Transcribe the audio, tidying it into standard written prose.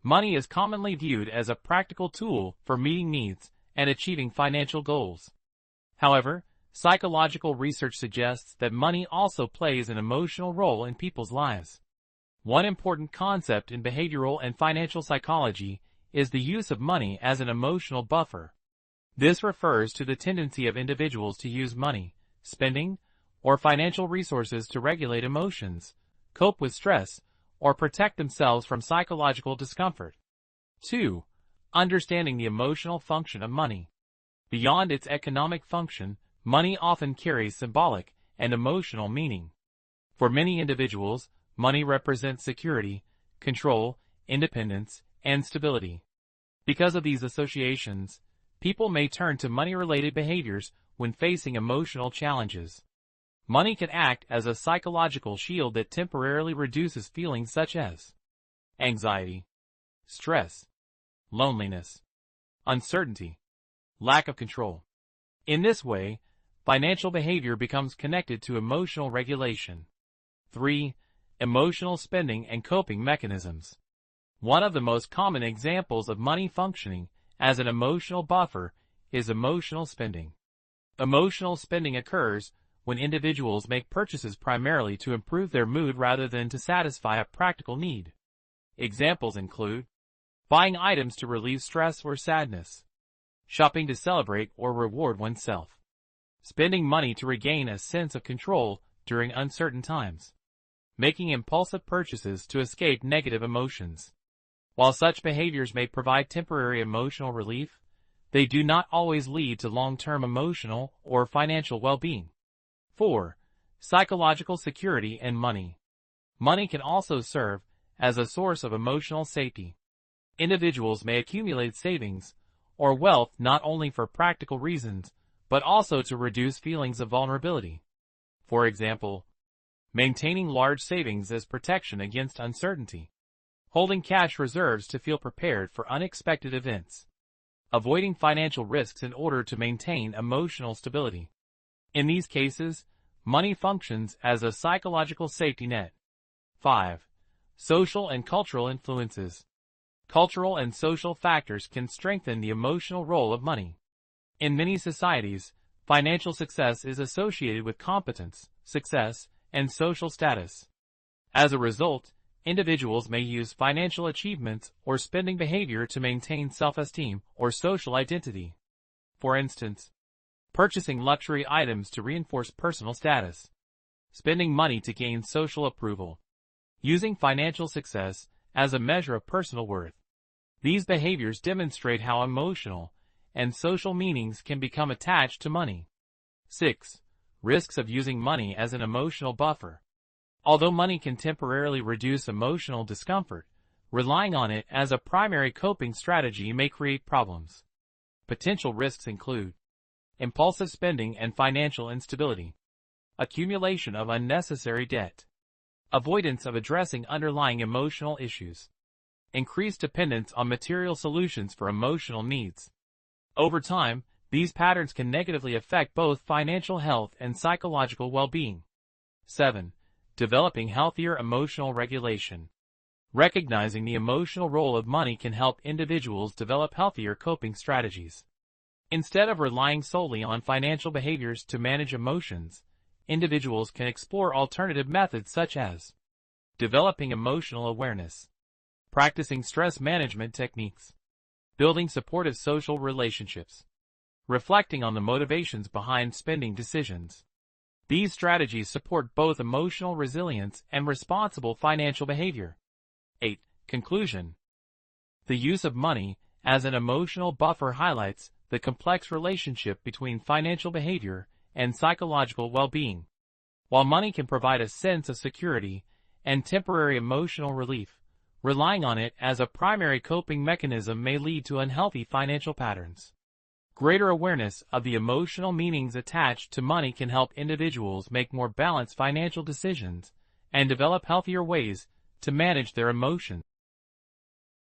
Money is commonly viewed as a practical tool for meeting needs and achieving financial goals. However, psychological research suggests that money also plays an emotional role in people's lives. One important concept in behavioral and financial psychology is the use of money as an emotional buffer. This refers to the tendency of individuals to use money, spending, or financial resources to regulate emotions, cope with stress, or protect themselves from psychological discomfort. 2. Understanding the emotional function of money. Beyond its economic function, money often carries symbolic and emotional meaning. For many individuals, money represents security, control, independence, and stability. Because of these associations, people may turn to money-related behaviors when facing emotional challenges. Money can act as a psychological shield that temporarily reduces feelings such as anxiety, stress, loneliness, uncertainty, lack of control. In this way, financial behavior becomes connected to emotional regulation. 3. Emotional spending and coping mechanisms. One of the most common examples of money functioning as an emotional buffer is emotional spending. Emotional spending occurs when individuals make purchases primarily to improve their mood rather than to satisfy a practical need. Examples include buying items to relieve stress or sadness, shopping to celebrate or reward oneself, spending money to regain a sense of control during uncertain times, making impulsive purchases to escape negative emotions. While such behaviors may provide temporary emotional relief, they do not always lead to long-term emotional or financial well-being. 4. Psychological security and money. Money can also serve as a source of emotional safety. Individuals may accumulate savings or wealth not only for practical reasons, but also to reduce feelings of vulnerability. For example, maintaining large savings as protection against uncertainty, holding cash reserves to feel prepared for unexpected events, avoiding financial risks in order to maintain emotional stability. In these cases, money functions as a psychological safety net. 5. Social and cultural influences. Cultural and social factors can strengthen the emotional role of money. In many societies, financial success is associated with competence, success, and social status. As a result, individuals may use financial achievements or spending behavior to maintain self-esteem or social identity. For instance, purchasing luxury items to reinforce personal status, spending money to gain social approval, using financial success as a measure of personal worth. These behaviors demonstrate how emotional and social meanings can become attached to money. 6. Risks of using money as an emotional buffer. Although money can temporarily reduce emotional discomfort, relying on it as a primary coping strategy may create problems. Potential risks include impulsive spending and financial instability, accumulation of unnecessary debt, avoidance of addressing underlying emotional issues, increased dependence on material solutions for emotional needs. Over time, these patterns can negatively affect both financial health and psychological well-being. 7. Developing healthier emotional regulation. Recognizing the emotional role of money can help individuals develop healthier coping strategies. Instead of relying solely on financial behaviors to manage emotions, individuals can explore alternative methods such as developing emotional awareness, practicing stress management techniques, building supportive social relationships, reflecting on the motivations behind spending decisions. These strategies support both emotional resilience and responsible financial behavior. 8. Conclusion. The use of money as an emotional buffer highlights the complex relationship between financial behavior and psychological well-being. While money can provide a sense of security and temporary emotional relief, relying on it as a primary coping mechanism may lead to unhealthy financial patterns. Greater awareness of the emotional meanings attached to money can help individuals make more balanced financial decisions and develop healthier ways to manage their emotions.